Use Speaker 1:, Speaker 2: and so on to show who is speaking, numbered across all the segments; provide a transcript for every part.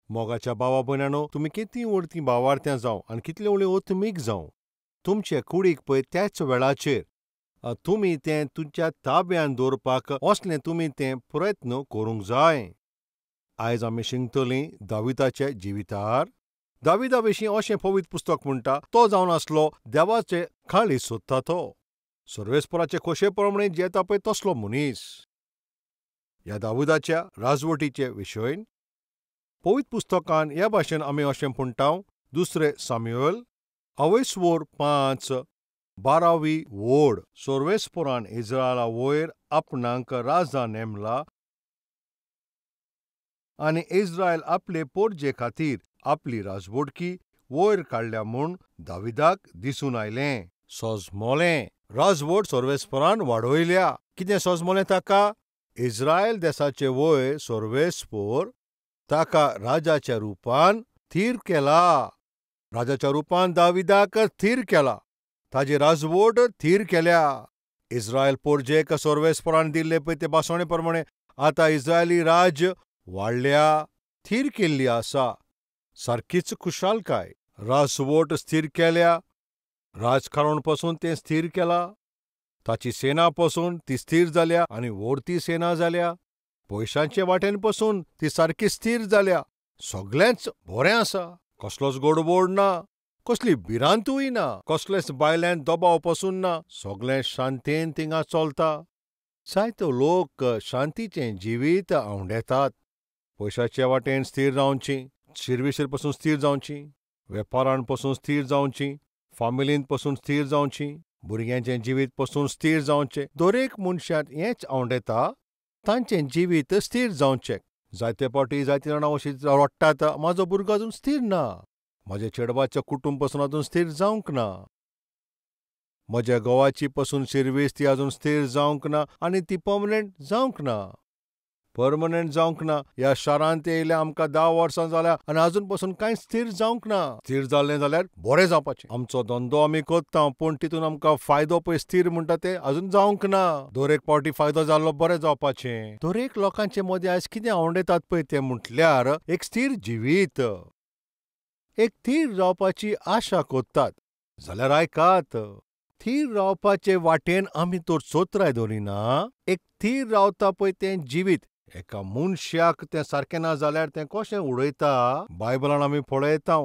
Speaker 1: मोगाच्या भावा भयणांनो, तुमी कितलीं उर्तीं भावार्थ्यां जावं आनी कितले उणी ओतमीक जावं, तुमचे कुडीक पळय त्याच वेळाचेर तुमी तें तुमच्या ताब्यांत दवरपाक असलें तुमी तें प्रयत्न करूंक जाय. आयज आमी शिंगतलीं दाविदाचे जिवितार. दाविदा विशीं अशें पवित्र पुस्तक म्हणटा, तो जावन आसलो देवाचे खाळी सोदता तो. सर्वेस्पराचे खोशेप्रमाणे जेता पळय तसलो मनीस. ह्या दाविदाच्या राजवटीचे विशय पवित्र पुस्तकांत ह्या भाशेन आमी अशें म्हणटा, 2 सामुएल 5:12 वोड. सर्वेस्परान इस्रायला वयर आपणाक राजा नेमला आनी इस्रायल आपले पोरजे खातीर आपली राजवटकी वयर काडल्या म्हूण दाविदाक दिसून आयलें. सोजमोलें राजवट सर्वेस्परान वाडयल्या. कितें सोजमोलें ताका? इस्रायल देशाचे वयर सर्वेस्पर ताका राजाच्या रुपान थीर केला. राजाच्या रुपान दाविदाक थीर केला. ताची राजवट थीर केल्या. इस्रायल पोरजेक सर्वेस्परान दिल्ले पळय ते भासवणे प्रमाणे आतां इस्रायली राज वाडल्या, थीर केल्ली आसा. सारकीच खुशालकाय. राजवट स्थिर केल्या. राजकारण पासून तें स्थिर केलां. ताची सेना पासून ती स्थिर जाल्या आनी व्हडती सेना जाल्या. पयशांचे वाटेन पासून ती सारकी स्थिर जाल्या. सगळेंच बरें आसा. कसलोच गडबड ना. कसली भिरांतूय ना. कसलेच बायल्यांत दबाव पासून ना. सगळें शांतेन थिंगा चलता. जायते लोक शांतीचें जिवीत आवडेतात. पयशाच्या वाटेन स्थिर रावचीं, शिरविशीर पासून स्थिर जावचीं, वेपारान पासून स्थिर जावचीं, फामिलींत पासून स्थिर जावचीं, भुरग्यांचें जिवीत पासून स्थिर जावचें. दरेक मनशाक हेंच आवडटा, तांचें जिवीत स्थिर जावचें. जायते फावटी जायतीं जाणां अशीं वाडटात, म्हाजो भुरगो अजून स्थिर ना. म्हज्या चेडवाचें कुटूंब पासून अजून स्थिर जावंक ना. म्हज्या घोवाची पासून शिरवीस ती अजून स्थिर जावंक ना आनी ती पर्मनंट जावंक ना. पर्मनंट जावंक ना. ह्या शारांत येयले आमकां 10 वर्सां जाल्या आनी अजून पासून कांय स्थिर जावंक ना. स्थिर जालें जाल्यार बरें जावपाचें. आमचो धंदो आमी करता पूण तितून आमकां फायदो पळय स्थिर म्हणटा ते अजून जावंक ना. दरेक फावटी फायदो जाल्लो बरें जावपाचें. दरेक लोकांचे मदीं आयज कितें आवडटात पळय तें म्हटल्यार एक स्थिर जिवीत. एक थीर रावपाची आशा करतात. जाल्यार आयकात. थीर रावपाचे वाटेन आमी तर चोत्राय धरिना. एक थीर रावता पळय तें जिवीत. एका मनशाक तें सारकें ना जाल्यार तें कशें उडयता. बायबलान आमी पळयता.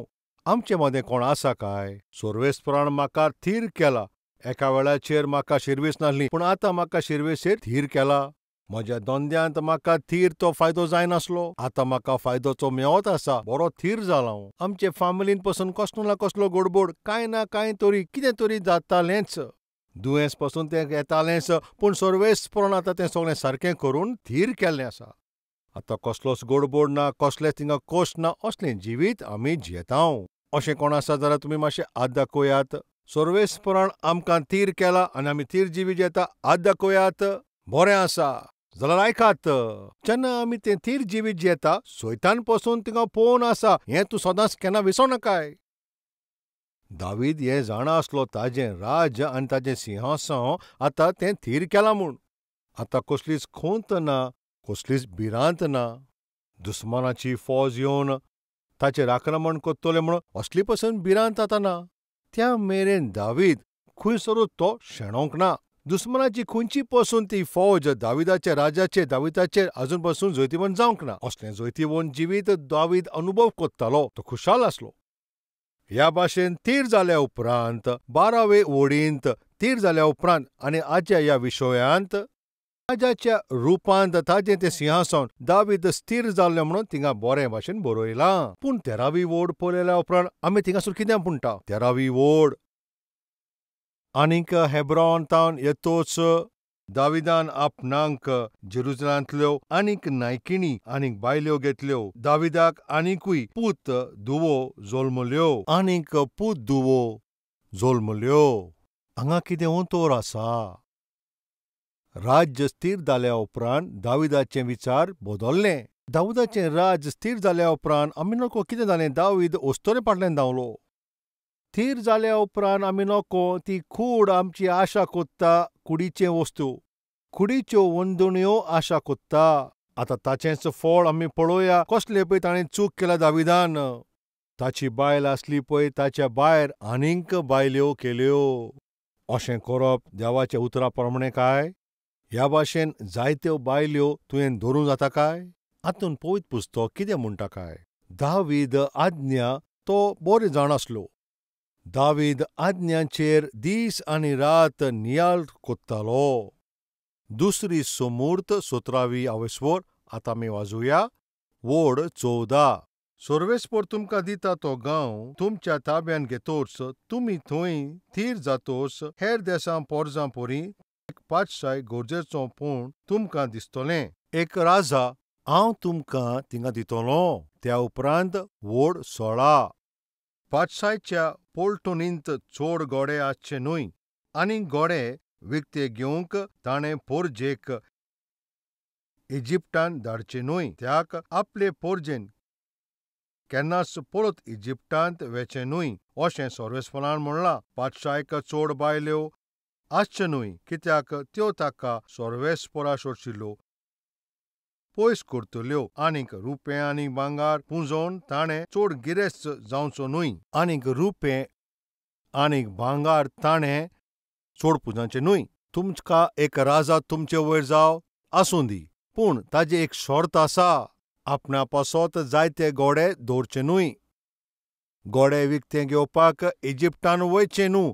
Speaker 1: आमचे मदें कोण आसा काय? सर्वेस्परान म्हाका थीर केला. एका वेळाचेर म्हाका शिरवीस नासली पूण आतां म्हाका शिरवेसेर थीर केला. म्हज्या धंद्यांत म्हाका थीर तो फायदो जायनासलो. आतां म्हाका फायदोचो मेवत आसा. बरो थीर जाला हांव. आमचे फामिलींत पासून कसलो ना कसलो गडबड कांय ना कांय तरी कितें तरी जातालेंच. दुयेंस पासून तें येतालेंच पूण सर्वेस्परान आतां तें सगळें सारकें करून थीर केल्लें आसा. आतां कसलोच गडबड ना, कसलेच थिंगा कश्ट ना. असलें जिवीत आमी जियेता. अशें कोण आसा जाल्यार तुमी मातशें हात दाखयात. सर्वेस्परान आमकां थीर केला आनी आमी थीर जिवीत जियेता. हात दाखयात. बरें आसा. जाल्यार आयकात. जेन्ना आमी तें थीर जिवीत जियेता, सैतान पासून थिंगा पळोवन आसा हें तूं सदांच केन्ना विसरनाकाय. दावीद हें जाणा आसलो ताजें राज आनी ताजें सिंहासन आतां तें थीर केलां म्हूण. आतां कसलीच खोंत ना, कसलीच भिरांत ना. दुस्मानाची फौज येवन ताचेर आक्रमण करतले म्हूण असली पासून भिरांत आतां ना. त्या मेरेन दावीद खंयसरूच तो शेणोंक ना. दुस्मानाची खंयची पासून ती फौज दाविदाच्या राजाचेर दाविदाचेर आजून पासून जैतिवंत जावंक ना. असलें जैतिवंत जिवीत दावीद अनुभव करतालो. तो खुशाल आसलो. ह्या भाशेन थीर जाल्या उपरांत 12वे वडींत थीर जाल्या उपरांत आनी आजच्या ह्या विशयांत राजाच्या रुपांत ताजें तें सिंहासन दावीद स्थिर जाल्लें म्हणून थिंगा बरे भाशेन बरयलां. पूण 13वी वोड पळयल्या उपरांत आमी थिंगासर कितें म्हणटा? 13वी वोड. आनीक हेब्रोन तावन येतोच दाविदान आपणाक जेरुसलेमांतल्यो आनीक नायकिणी आनीक बायल्यो घेतल्यो. दाविदाक आनीकूय पूत धुवो जल्मल्यो. हांगा कितें उतर आसा? राज्य स्थिर जाल्या उपरांत दाविदाचें विचार बदल्ले. दाविदाचें राज स्थिर जाल्या उपरांत आमी नकळो कितें जालें? दावीद अस्तोरे फाटल्यान धांवलो. थीर जाल्या उपरांत आमी नकळो ती कूड आमची आशा कोत्ता. कुडीचे वस्तू, कुडीच्यो वंदण्यो आशा कोत्ता. आतां ताचेंच फळ आमी पळोवया कसले पळय ताणें चूक केल्या दाविदान. ताची बायल आसली पळय ताच्या भायर आनीक बायल्यो केल्यो. अशें करप देवाच्या उतरा प्रमाणें काय? ह्या भाशेन जायत्यो बायल्यो तुवें धरूं जाता काय? हातूंत पवित्र पुस्तक कितें म्हणटा काय? दावीद आज्ञा तो बरो जाण आसलो. दावीद आज्ञांचेर दीस आनी रात नियाळ कोत्तालो. दुसरी समूर्त 17वी आवयस्वर आतां आमी वाचुया. वोड 14. सर्वेस्पर तुमकां दिता तो गांव तुमच्या ताब्यान घेतोच तुमी थंय थीर जातोच हेर देसां पोरजां परी एक पाठशाय गरजेचो पूण तुमकां दिसतलें. एक राजा हांव तुमकां थिंगा दितलों. त्या उपरांत वोड 16. पाठशायच्या पोल्टोनींत चोड गोडे आसचे न्हय आनी गोडे विकते घेवंक ताणें पोरजेक इजिप्टान धाडचे न्हय. त्याक आपले पोरजेन केन्नाच पळोत इजिप्टांत वेचे न्हय अशें सर्वेस्परान म्हणलां. पाठशायक चोड बायल्यो आसच्यो न्हय कित्याक त्यो ताका सर्वेस्परा सोडशिल्ल्यो पयस करतल्यो. आनीक रुपें आनी भांगार पुंजोवन ताणें चोड गिरेस्त जावचो न्हय. आनीक रुपें आनीक भांगार ताणें चोड पुंजोवचें न्हय. तुमकां एक राजा तुमचे वयर जाव आसूं दी पूण ताची एक शर्त आसा. आपणा पासत जायते गोडे दवरचे न्हय. गोडे विकते घेवपाक इजिप्टान वयचें न्हय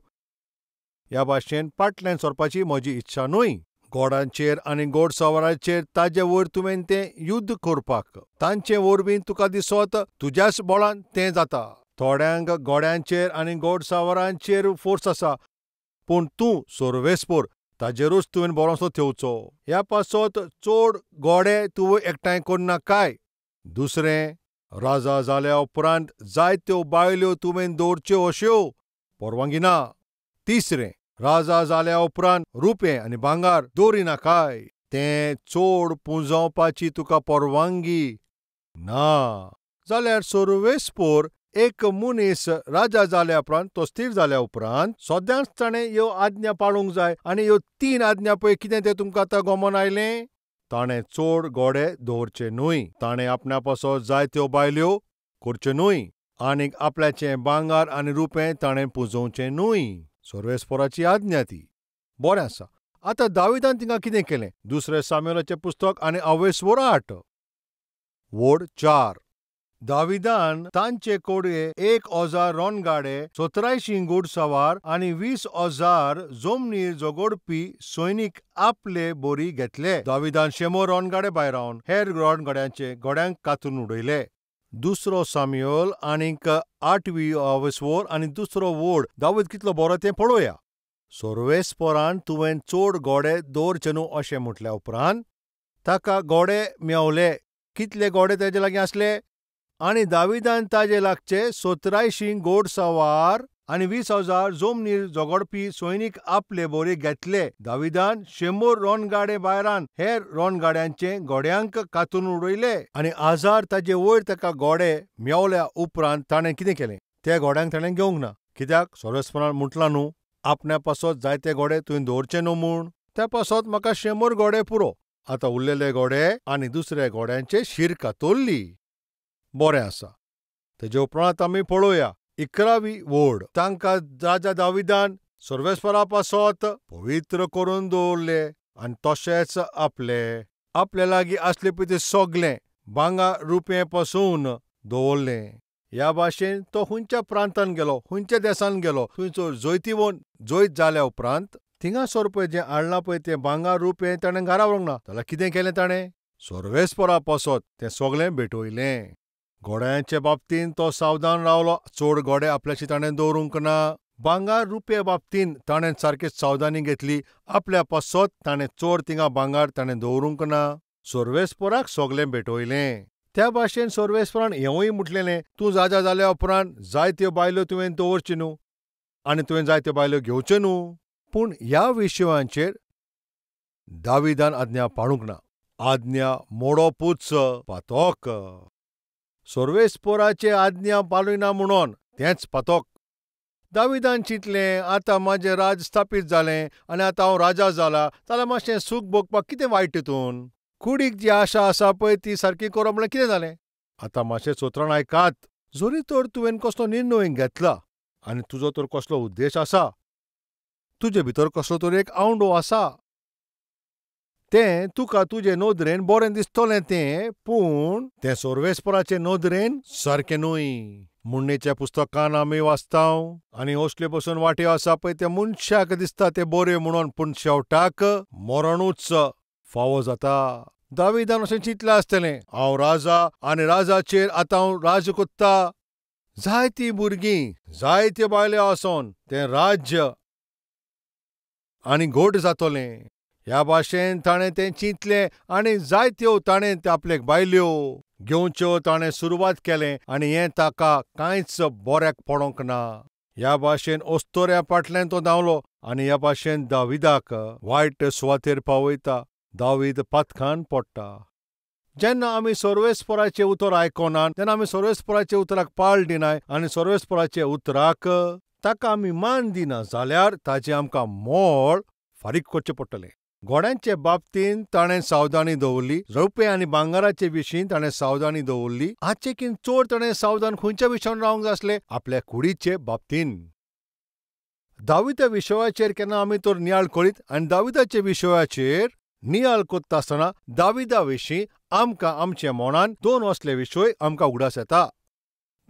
Speaker 1: ह्या भाशेन फाटल्यान सरपाची म्हजी इत्सा न्हय. गोडांचेर आनी घोडसवारांचेर ताजे वयर तुवें तें युध्द करपाक तांचे वरवीं तुका दिसत तुज्याच बळान तें जाता. थोड्यांक गोड्यांचेर आनी घोडसवारांचेर फोर्स आसा पूण तूं सर्वेस्पर ताजेरूच तुवें भरोसो ठेवचो. ह्या पासत चोड गोडे तुवें एकठांय करना काय? दुसरें, राजा जाल्या उपरांत जायत्यो बायल्यो तुवें दवरच्यो अश्यो परवानगी ना. तिसरें, राजा जाल्या उपरांत रुपें आनी भांगार दवरिना काय? तें चोड पुंजोवपाची तुका परवानगी ना. जाल्यार सर्वेस्पर एक मनीस राजा जाल्या उपरांत तो स्थिर जाल्या उपरांत सद्यांच ताणें ह्यो आज्ञा पाळूंक जाय. आनी ह्यो 3 आज्ञा पळय कितें तें तुमकां आतां गोमोन आयलें. ताणें चोड गोडे दवरचे न्हय. ताणें आपणा पासत जायत्यो बायल्यो करच्यो न्हय. आनीक आपल्याचें भांगार आनी रुपें ताणें पुंजोवचें न्हय. सर्वेस्पराची आज्ञा ती. बरें आसा. आतां दाविदान थिंगा कितें केलें? दुसरें सामुएलाचें पुस्तक आनी आवयस्वर 8. वोड 4. दाविदान तांचे कोडये 1,000 रणगाडे 17,000 घुडसवार आनी 20,000 जमनीर झगडपी सैनीक आपले बरी घेतले. दाविदान 100 रणगाडे भायर रावन हेर रणगाड्यांचे गोड्यांक कातरून उडयले. दुसरो सामुएल आनीक 8वी आवयस्वर आनी दुसरो वोड दावीद कितलो बरो तें पळोवया. सर्वेस्परान तुवें चोड गोडे दवरचे न्हू अशें म्हटल्या उपरांत ताका गोडे मेवले. कितले गोडे ताजे लागीं आसले? आनी दाविदान ताजे लागचे 17,000 घोडसवार आनी 20,000 जमनीर झगडपी सैनीक आपले बरे घेतले. दाविदान 100 रणगाडे भायरान हेर रणगाड्यांचे गोड्यांक कातरून उडयले. आनी 1000 ताजे वयर ताका गोडे मेवल्या उपरांत ताणें कितें केलें? त्या गोड्यांक ताणें घेवंक ना. कित्याक? सर्वेस्परान म्हटलां न्हू आपण्या पासत जायते गोडे तुवें दवरचे न्हू म्हूण. त्या पासत म्हाका 100 गोडे पुरो. आतां उरलेले गोडे आनी दुसऱ्या गोड्यांचे शिरकां तोरली. बरें आसा. तेजे उपरांत आमी पळोवया 11वी वोड. तांकां राजा दाविदान सर्वेस्परा पासत पवित्र करून दवरले आनी तशेंच आपले लागीं आसले पळय तें सगलें भांगार रुपें पासून दवरलें. ह्या भाशेन तो खंयच्या प्रांतान गेलो, खंयच्या देशान गेलो, थंयचो जैतिवंत जैत जाल्या उपरांत थिंगासर पळय जें हाडलां पळय तें भांगार रुपें ताणें घरा व्हरूंक ना. जाल्यार कितें केलें ताणें? सर्वेस्परा पासत तें सगलें भेटयलें. गोड्यांचे बाबतींत तो सावधान रावलो. चोड गोडे आपल्याची ताणें दवरूंक ना. भांगार रुपये बाबतींत ताणें सारकी सावधानी घेतली. आपल्या पासत ताणें चोड थिंगा भांगार ताणें दवरूंक ना. सर्वेस्पराक सगलें भेटयलें. त्या भाशेन सर्वेस्परान हेंवूय म्हटलेलें तूं राजा जाल्या उपरांत जायत्यो बायल्यो तुवें दवरच्यो न्हू आनी तुवें जायत्यो बायल्यो घेवच्यो न्हू. पूण ह्या विशयांचेर दाविदान आज्ञा पाळूंक ना. आज्ञा मोडपूच पातक. सर्वेस्पराचे आज्ञा पाळिना म्हणून तेंच पातक. दाविदान चिंतलें आतां म्हाजें राज स्थापीत जालें आनी आतां हांव राजा जाला जाल्यार मातशें सूख भोगपाक कितें वायट तितून. कुडीक जी आशा आसा पळय ती सारकी करप म्हळ्यार कितें जालें? आतां मातशें चोत्रान आयकात. जरी तर तुवें कसलो निर्णय घेतला आनी तुजो तर कसलो उद्देश आसा, तुजे भितर कसलो तरी एक आवंडो आसा, तें तुका तुजे नदरेन बरें दिसतलें पूण तें सोर्वेस्पराचे नदरेन सारकें न्हय. मुन्नेच्या पुस्तकान आमी वाचतांव आनी असल्यो पसून वाट्यो आसा पळय ते मनशाक दिसता ते बऱ्यो म्हणून पूण शेवटाक मरणूच फावो जाता. दाविदान अशें चिंतलें आसतलें, हांव राजा आनी राजाचेर आतां हांव राज कोत्ता. जायतीं भुरगीं, जायत्यो बायल्यो आसोन तें राज्य आनी घोट जातलें. ह्या भाशेन ताणें तें चिंतलें आनी जायत्यो ताणें आपल्याक बायल्यो घेवच्यो ताणें सुरवात केलें आनी हें ताका कांयच बऱ्याक पडोंक ना. ह्या भाशेन अस्तोऱ्या फाटल्यान तो धांवलो आनी ह्या भाशेन दाविदाक वायट सुवातेर पावयता. दावीद पातकान पडटा. जेन्ना आमी सर्वेस्पराचें उतर आयकोनात तेन्ना आमी सर्वेस्पराच्या उतराक पाळ दिनाय आनी सर्वेस्पराच्या उतराक ताका आमी मान दिना जाल्यार ताचें आमकां मोल फारीक करचें पडटलें. घोड्यांचे बाबतींत ताणें सावधानी दवरली, रौपे आनी भांगराचे विशीं ताणें सावधानी दवरली. हाचेकीन चड ताणें सावधान खंयच्या विशयान रावंक जाय आसलें? आपल्या कुडीचे बाबतींत. दाविदा विशयाचेर केन्ना आमी तर नियाळ करीत आनी दाविदाचे विशयाचेर नियाळ करता आसतना दाविदा विशीं आमकां आमच्या मनान 2 असले विशय आमकां उगडास येता.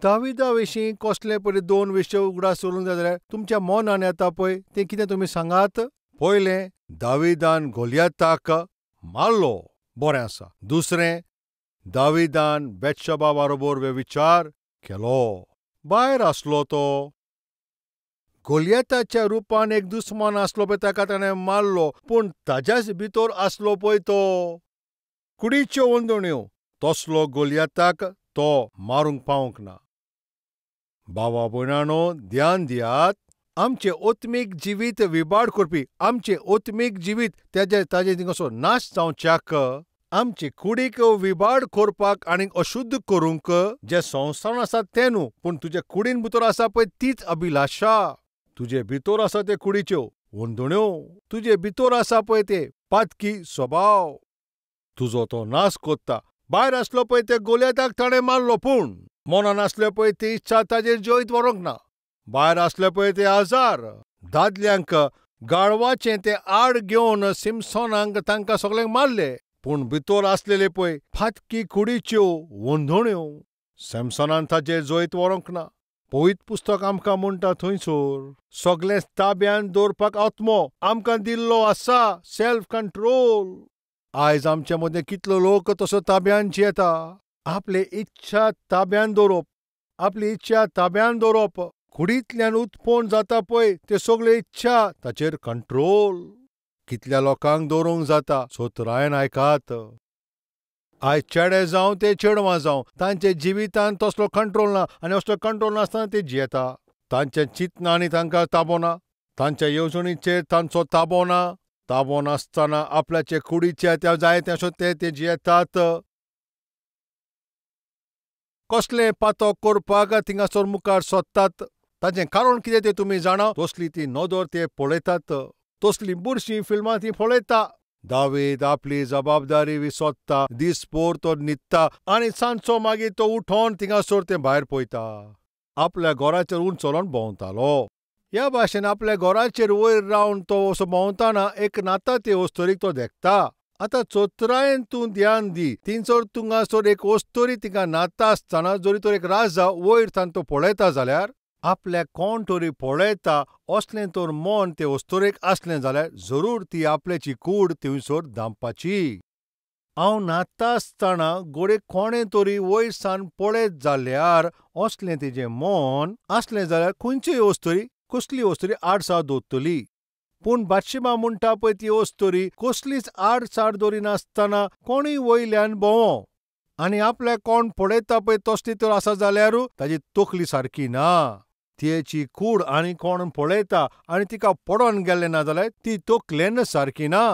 Speaker 1: दाविदा विशीं कसले परी 2 विशय उगडास उरूंक जाय जाल्यार तुमच्या मनान येता पळय तें कितें तुमी सांगात? पयलें, दाविदान गोलियाताक मारलो, बरें आसा. दुसरें, दाविदान बेतशेबा बाराबर व्यभिचार केलो. भायर आसलो तो. गोलियाताच्या रुपान एक दुस्मान आसलो पळय ताका ताणें मारलो, पूण ताच्याच भितर आसलो पळय तो कुडीच्यो वंदण्यो, तसलो गोलियाताक तो मारूंक पावूंक ना. भावा भयणांनो, ध्यान दियात, आमचें ओत्मीक जिवीत विबाड करपी, आमचें ओत्मीक जिवीत ताजे थिंगासोर नाश जावच्याक आमचे कुडीक विबाड करपाक आनी अशुध्द करूंक जे संवसारान आसा तें न्हू, पूण तुजे कुडीन भितर आसा पळय तीच अभिलाशा. तुजे भितर आसा ते कुडीच्यो वंदण्यो, तुजे भितर आसा पळय ते पातकी स्वभाव, तुजो तो नाश कोत्ता. भायर आसलो पळय ते गोलियाताक ताणें मारलो, पूण मनान आसल्यो पळय ती इच्छा ताजेर जैत व्हरूंक ना. भायर आसले पळय ते आजार, दादल्यांक गाळवाचें तें आड घेवन सिमसोनाक तांकां सगळ्यांक मारले, पूण भितर आसलेले पळय फातकी कुडीच्यो वंदण्यो, सिमसोनान ताजेर जैत व्हरूंक ना. पवित्र पुस्तक आमकां म्हणटा थंयसर सगळें ताब्यान दवरपाक आत्मो आमकां दिल्लो आसा, सेल्फ कंट्रोल. आयज आमच्या मदें कितलो लोक तसो ताब्यान जियेता. आपले इच्छा ताब्यान दवरप, आपली इच्छा ताब्यान दवरप, कुडींतल्यान उत्पन्न जाता पळय ते सगळ्यो इच्छा ताचेर कंट्रोल कितल्या लोकांक दवरूंक जाता. सोत्रायन आयकात, आयज चेडे जावं ते चेडवां जावं तांचे जिवितांत तसलो कंट्रोल ना आनी असलो कंट्रोल नासतना ते जियेता. तांच्या चिंतनांनी तांकां ताबो ना, तांच्या येवजणीचेर तांचो ताबो ना. ताबो नासतना आपल्याचे कुडीचे त्या जाय तशें ते जियेतात. कसलें पातक करपाक थिंगासोर मुखार सोदतात. ताचें कारण कितें तें तुमी जाणा. तसली ती नदर ते पळयतात, तसली बुरशीं फिल्मां ती पळयता. दावीद आपली जबाबदारी विसरता, दिसभर तो न्हिदता आनी सांजचो मागीर तो उठोन थिंगासोर ते भायर पळयता. आपल्या घराचेर उंच चलोन भोंवतालो. ह्या भाशेन आपल्या घराचेर वयर रावन तो असो भोंवताना एक नाता ते वस्तोरीक तो देखता. आतां चोत्रायन तूं ध्यान दी, थिंगसर थिंगासोर एक वस्तोरी तिका नाता आसतना जरी तर एक राजा वयर थान तो पळयता जाल्यार आपल्याक कोण तरी पळयता असलें तर मन ते वस्तोरेक आसलें जाल्यार जरूर ती आपल्याची कूड थिंगसर धांपपाची. हांव न्हाता आसतना गोडेक कोणें तरी वयर सावन पळयत जाल्यार असलें तिजें मन आसलें जाल्यार खंयचीय वस्तोरी कसली वस्तोरी आडसार दवरतली. पूण बातशेबा म्हणटा पळय ती वस्तोरी कसलीच आडसार दवरिनासतना कोणूय वयल्यान भोंवो आनी आपल्याक कोण पळयता पळय तसली तर आसा जाल्यारूय ताची तकली सारकी ना. तिची कूड आनी कोण पळयता आनी तिका पडोन गेल्लें ना जाल्यार ती तकलेन सारकी ना.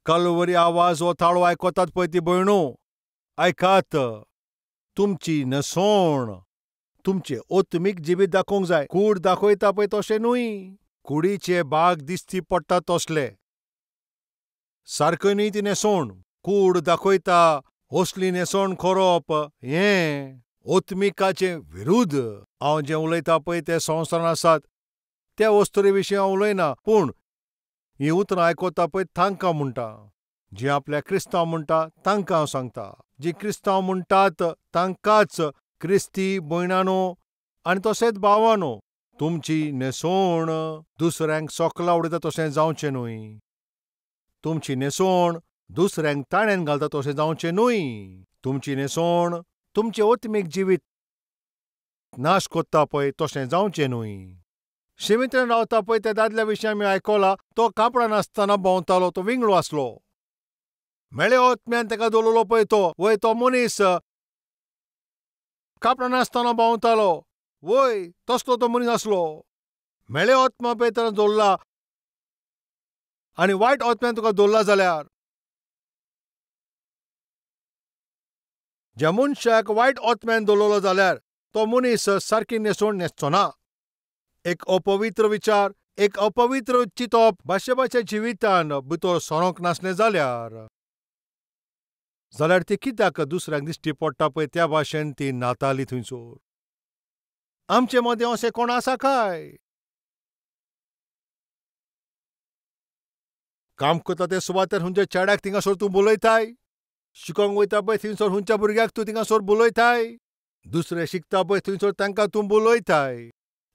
Speaker 1: कलवरी आवाज हो ताळो आयकतात पळय ती भयणो, आयकात, तुमची नसोण तुमचे ओत्मीक जिवीत दाखोवंक जाय. कूड दाखयता पळय तशें न्हय, कुडीचे भाग दिसती पडटा तसले. सारको न्हय ती नसोण, कूड दाखयता असली नेसोण करप हें ओत्मिकाचे विरुद्ध. हांव जें उलयतां पळय ते संवसारांत आसात त्या वस्तुरे विशीं हांव उलयना, पूण हीं उतरां आयकता पळय तांकां म्हणटा. जीं आपल्या क्रिस्तांव म्हणटा तांकां हांव सांगता. जीं क्रिस्तांव म्हणटात तांकांच, क्रिस्ती भयणांनो आनी तशेंच भावांनो, तुमची नेसोण दुसऱ्यांक सोकला उडयता तशें जावचें न्हय. तुमची नेसोण दुसऱ्यांक ताळ्यान घालता तशें जावचें न्हय. तुमची नेसोण तुमचें ओत्मीक जिवीत नाश कोत्ता पळय तशें जावचें न्हय. शिमितलेन रावता पळय त्या दादल्या विशीं आमी आयकलां, तो कापडां नासतना भोंवतालो, तो विंगडो आसलो. मेळ्या ओतम्यान ताका दवरलो पळय तो मनीस कापडां नासतना भोंवतालो, तसलो तो मनीस आसलो. मेळ्या ओतम्या पळय ताणें दवरला आनी वायट ओतम्यान तुका दवरला जाल्यार, ज्या मनशाक वायट ओतम्यान दवरलो जाल्यार तो मनीस सारकी नेसोण न्हेसचो ना. एक अपवित्र विचार, एक अपवित्र चिंतप भाशेच्या जिवितांत भितर सोरोंक नासलें जाल्यार ती कित्याक दुसऱ्यांक दिश्टी पडटा पळय त्या भाशेन ती नाताली थंयसर. आमचे मदें अशें कोण आसा काय? काम करता ते सुवातेर खंयच्या चेड्याक थिंगासोर तूं बोलयताय? शिकोंक वयता पळय थंयसर खंयच्या भुरग्याक तूं थिंगासोर बोलयताय? दुसरे शिकता पळय थंयसर तांकां तूं बोलयताय?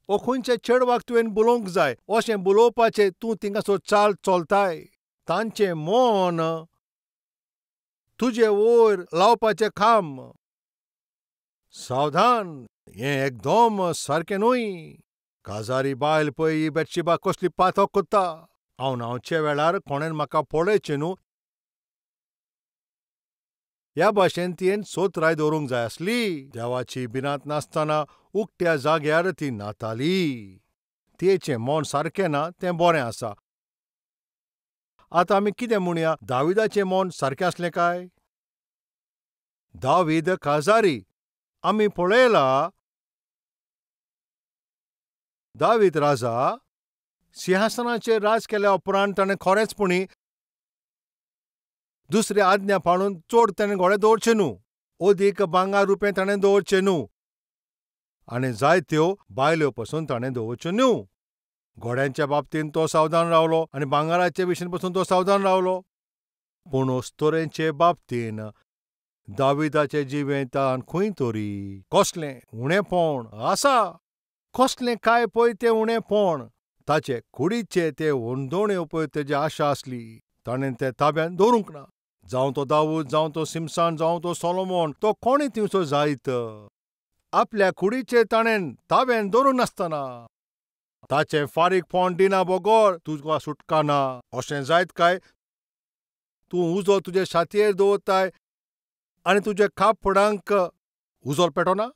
Speaker 1: ओ खंयच्या चेडवाक तुवें बोलोवंक जाय अशें बोलोवपाचें तूं थिंगासोर चाल चलताय? तांचें मन तुजे वयर लावपाचें काम. सावधान, हें एकदम सारकें न्हय. काजारी बायल पळय ही बेटशिबा कसली पातक कोत्ता. हांव न्हांवचे वेळार कोणें म्हाका पळयचें न्हू ह्या भाशेन तियेन सोत्राय दवरूंक जाय आसली. देवाची भिरांत नासतना उक्त्या जाग्यार ती न्हाताली. तियेचें मन सारकें ना तें बरें आसा. आतां आमी कितें म्हणया, दाविदाचें मन सारकें आसलें काय? दावीद काजारी आमी पळयलां, दावीद राजा सिंहासनाचेर राज केल्या उपरांत ताणें खरेंचपणी दुसरी आज्ञा पाळून चड ताणें घोडे दवरचे न्हू, अदीक भांगर रुपे ताणें दवरचें न्हू आनी जायत्यो बायल्यो पसून ताणें दवरच्यो न्हू. घोड्यांच्या बाबतींत तो सावधान रावलो आनी भांगराचे विशीं पसून तो सावधान रावलो. पूण अस्तोरेचे बाबतींत दाविदाचे जिवितांत खंय तरी कसलें उणेंपण आसा. कसलें काय पळय तें उणेंपण. ताचे कुडीचे ते वंदोण्यो पळय तेजी आशा आसली, ताणें तें ताब्यान दवरूंक ना. जावं तो दाऊद, जावं तो सिमसान, जावं तो सोलोमोन, तो कोणूय थिंगसर जायत, आपल्या कुडीचेर ताणें ताब्यान दवरूंक नासतना ताचें फारीकपण दिना बगर तुका सुटका ना. अशें जायत काय तूं उजो तुजे छातयेर दवरताय आनी तुज्या कापडांक उजो पेटोना?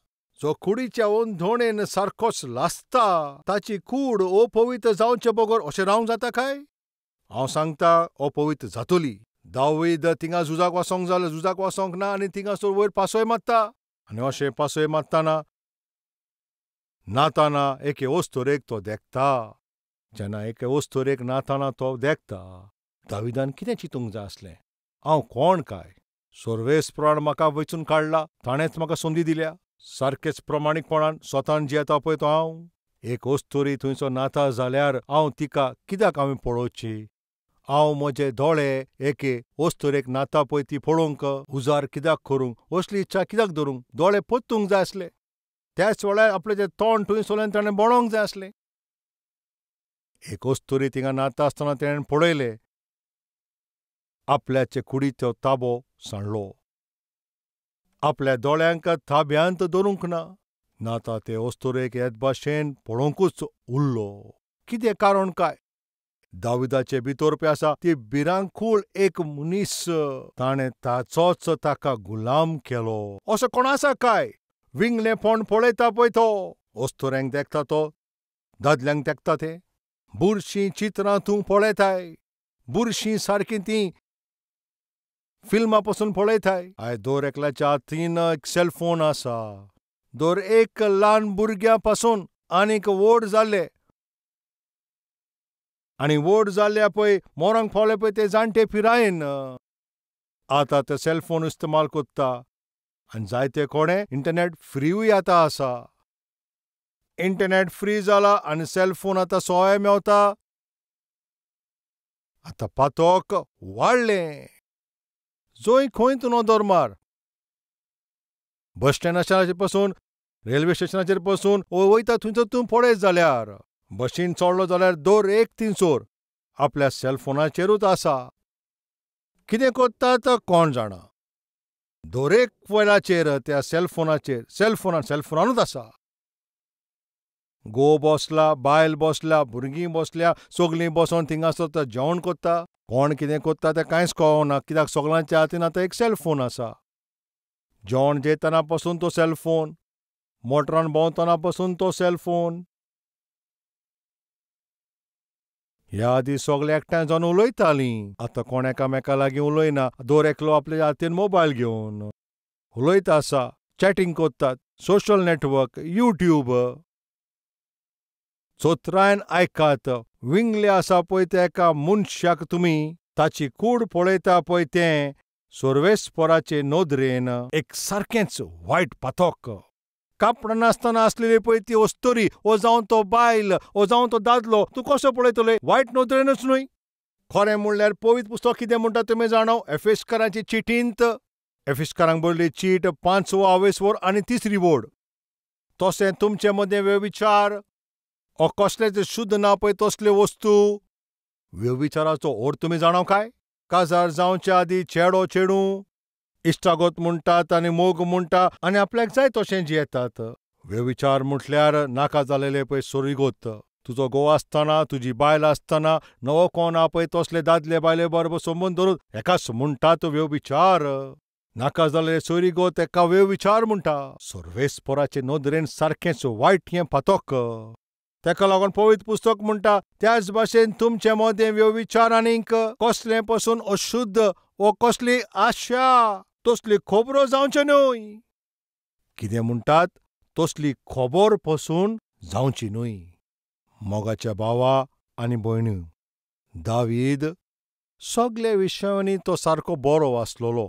Speaker 1: जो कुडीच्या वंदोणेन सारकोच लासता ताची कूड अपवित्र जावचे बगर अशें रावंक जाता काय? हांव सांगतां, अपवित्र जातली. दावीद थिंगा झुजाक वचोंक जाल्यार झुजाक वचोंक ना आनी थिंगासोर वयर पासय मारता. आनी अशें पासय मारतना नाताना एके वस्तुरेक तो देखता. जेन्ना एके वस्तुरेक नाताना तो देखता, दाविदान कितें चिंतूंक जाय आसलें? हांव कोण काय? सर्वेस्परान म्हाका वेंचून काडला, ताणेंच म्हाका संदी दिल्या. सारकेच प्रमाणीकपणान स्वतान जियेता पळय तो हांव. एक वस्तुरी थंयसर नाता जाल्यार हांव तिका कित्याक हांवें पळोवची? हांव म्हजे दोळे एके वस्तुरेक नाता पळय ती पळोवंक उजार कित्याक करूंक? असली इच्छा कित्याक धरूंक? दोळे पोत्तूंक जाय आसले. त्याच वेळार आपलें जें तोंड थंयसरल्यान ताणें बोळोवंक जाय आसलें. एक वस्तुरी थिंगा नाता आसतना ताणें पळयलें, आपल्याचे कुडीचो ताबो सांडलो. आपल्या दोळ्यांक ताब्यांत दवरूंक ना. नाता ते वस्तुरेक हेच भाशेन पळोवंकूच उरलो. कितें कारण काय? दाविदाचे भितर पळय आसा ती भिरांकूळ एक मनीस, ताणें ताचोच ताका गुलाम केलो. असो कोण आसा काय? विंगलेपण पळयता पळय तो, अस्तोऱ्यांक देखता तो, दादल्यांक देखता ते. बुरशीं चित्रां तूं पळयताय, बुरशीं सारकीं तीं फिल्मां पासून पळयताय. आयज दर एकल्याच्या हातीन एक सेलफोन आसा. दर एक ल्हान भुरग्या पासून आनीक व्हड जाल्ले आनी व्हड जाल्ल्या पळय मोरांक पावले पळय ते जाणटे पिरायेन आतां ते सेलफोन इस्तेमाल कोत्ता आनी जायते कोणे इंटरनेट फ्रीय आतां आसा. इंटरनेट फ्री जाला आनी सेलफोन आतां सोय मेवता. आतां पातोक वाडलें. जंय खंय तूं नदर मार, बस स्टँडाचेर पासून रेल्वे स्टेशनाचेर पासून वयता थंयसर तूं पळयत जाल्यार बशीन चडलो जाल्यार दर एक थिंगसोर आपल्या सेलफोनाचेरूच आसा. कितें कोत्तात कोण जाणा. दर एक मोबायलाचेर त्या सेलफोनानूच आसा. घोव बसला, बायल बसल्या, भुरगीं बसल्या, सगलीं बसोन थिंगासर जेवण कोत्ता. कोण कितें कोत्ता तें कांयच कळना, कित्याक सगळ्यांच्या हातीन आतां एक सेलफोन आसा. जेवण जेयतना पासून तो सेलफोन, मोटरान भोंवतना पासून तो सेलफोन. ह्या आदीं सगळे एकठांय जावन उलयतालीं. आतां कोण एकामेका लागीं उलयना. दर एकलो आपल्या हातीन मोबायल घेवन उलयता आसा, चॅटिंग कोत्तात. Social network, YouTube. चोत्रायन आयकात. विंगले आसा पळय त्या एका मनशाक तुमी ताची कूड पळयता पळय तें सर्वेस्पराचे नदरेन एक सारकेंच वायट पातोक. कापडां नासतना आसलेली पळय ती अस्तरी, वो जावं तो बायल, वो जावं तो दादलो, तूं कसो पळयतले? वायट नदरेनूच न्हय. खरें म्हणल्यार पवित्र पुस्तक कितें म्हणटा तुमी जाणो? एफेसकारांची चिटींत एफेसकारांक बरयल्ली चीट 5 आनी 3 बोर्ड. तशें तुमचे मदें व्यभिचार ओ कसलेच शुद्ध ना पळय तसल्यो वस्तू. व्यभिचाराचो अर्थ तुमी जाणो काय? काजार जावच्या आदीं चेडो चेडूं इश्टागत म्हणटात आनी मोग म्हणटा आनी आपल्याक जाय तशें जियेतात. व्यभिचार म्हटल्यार नाका जालेले पळय सोयरीगत. तुजो घोव आसतना, तुजी बायल आसतना नवो कोण ना पळय तसले दादले बायले बरोबर संबंद दवरून हेकाच म्हणटात व्यभिचार. नाका जालेले सोयरीगत हेका व्यभिचार म्हणटा. सर्वेस्पराचे नदरेन सारकेंच वायट हें पातोक. तेका लागून पवित्र पुस्तक म्हणटा त्याच भाशेन तुमचे मदें व्यभिचार आनीक कसलें पासून अशुद्ध वो कसली आशा तसली खबरो जावच्यो न्हय. कितें म्हणटात? तसली खबर पासून जावची न्हय. मोगाच्या भावा आनी भयण्यो, दावीद सगळे विशयांनी तो सारको बरो आसलोलो,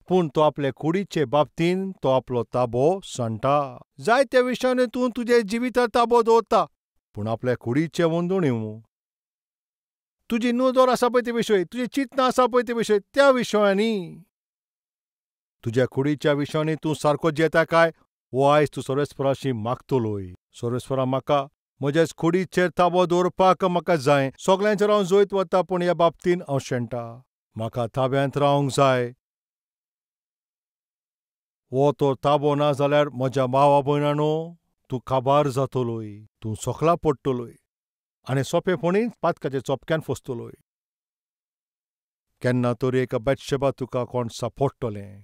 Speaker 1: पूण तो आपले कुडीचे बाबतीन तो आपलो ताबो सांडटा. जायत्या विशयांनी तूं तुजे जिवितार ताबो दवरता, पूण आपल्या कुडीचे वंदोण्यो, तुजी नदर आसा पळय ते विशय, तुजी चिंतनां आसा पळय ते विशय, त्या विशयांनी तुज्या कुडीच्या विशयांनी तूं सारको जियेता काय? वो आयज तूं सर्वेस्पराशी मागतलोय. सर्वेस्परा म्हाका म्हजेच कुडीचेर ताबो दवरपाक म्हाका जाय. सगळ्यांचेर हांव जोयत वता पूण ह्या बाबतीन हांव शेणटा. म्हाका ताब्यांत रावंक जाय. वो तो ताबो ना जाल्यार म्हज्या भावा भयणांनो तूं काबार जातलोय. तूं सोकला पडटलोय आनी सोंपेपणीं पातकाच्या चोपक्यान फसतलोय. केन्ना तरी एक बेतशेबा तुका कोण सांपडटलें.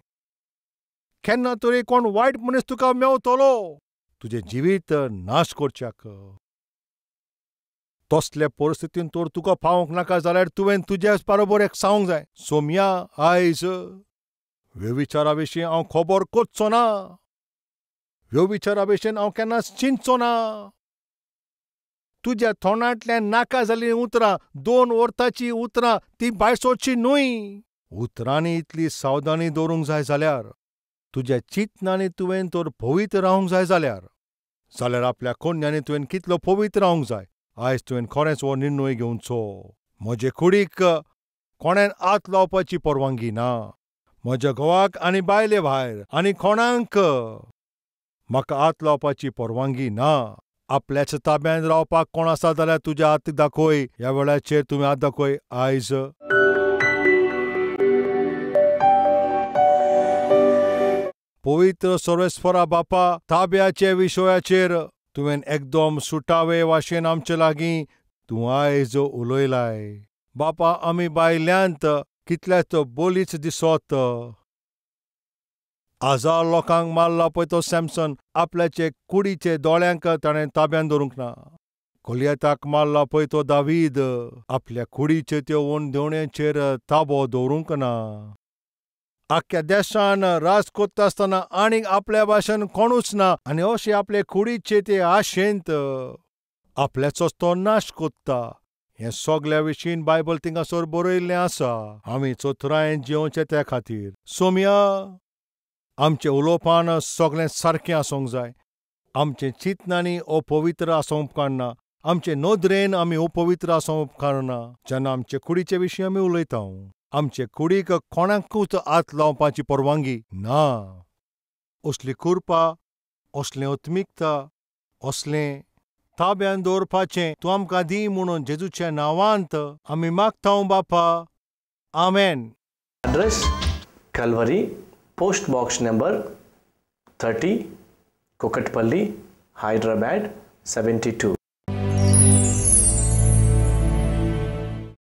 Speaker 1: केन्ना तरी कोण वायट मनीस तुका मेवतलो तुजें जिवीत नाश करच्याक. तसले परिस्थितीन तर तुका पावूंक नाका जाल्यार तुवें तुज्याच बरोबर एक सांगूंक जाय, सोम्या आयज व्यभिचारा विशीं हांव खबर करचो ना. व्यभिचारा विशीं हांव केन्नाच चिंतचो ना. तुज्या तोंडांतल्यान नाका जाल्लीं उतरां, 2 वर्थाचीं उतरां ती भायर सरची न्हय. उतरांनी इतली सावधानी दवरूंक जाय जाल्यार, तुज्या चिंतनांनी तुवें तर पवित्र रावंक जाय जाल्यार आपल्या कन्यांनी तुवें कितलो पवित्र रावंक जाय. आयज तुवें खरेंच हो निर्णय घेवचो. म्हजे कुडीक कोणेन हात लावपाची परवानगी ना. म्हज्या घोवाक आनी बायले भायर आनी कोणाक म्हाका हात लावपाची परवानगी ना. आपल्याच ताब्यांत रावपाक कोण आसा जाल्यार तुज्या हात दाखय. ह्या वेळाचेर तुवें हात दाखय आयज. पवित्र सर्वेस्परा बापा, ताब्याचे विशयाचेर तुवें एकदम सुटावे भाशेन आमचे लागीं तूं आयज उलयलाय. बापा, आमी बायल्यांत कितल्याच बोलीच दिसत. 1000 लोकांक मारला पळय तो सॅमसन, आपल्याचे कुडीचे दोळ्यांक ताणें ताब्यान दवरूंक ना. गोलियाताक मारला पळय तो दावीद, आपल्या कुडीचे त्यो वंदोवण्यांचेर ताबो दवरूंक ना. आख्ख्या देशान राज करता आसतना आनीक आपल्या भाशेन कोणूच ना आनी अशे आपले कुडीचे ते आशेंत आपल्याचोच तो नाश कोत्ता. हे सगल्या विशीं बायबल थिंगासोर बरयल्लें आसा. आमी चोथरायेन जेवचे त्या खातीर. सोम्या, आमचें उलोवपान सगळें सारकें आसूंक जाय. आमचें चिंतनांनी अपवित्र आसूंक उपकारना. आमचे नदरेन आमी अपवित्र आसूंक उपकारना. जेन्ना आमचे कुडीचे विशीं आमी उलयता, आमचे कुडीक कोणाकूच हात लावपाची परवानगी ना. असली कुरपा, असलें अत्मिकता, असलें ताब्यान दवरपाचें तूं आमकां दी म्हणून जेजूच्या नांवांत आमी मागता बापा. आमेन.
Speaker 2: Address Calvary, Post Box number 30, Kukatpalli, Hyderabad 72.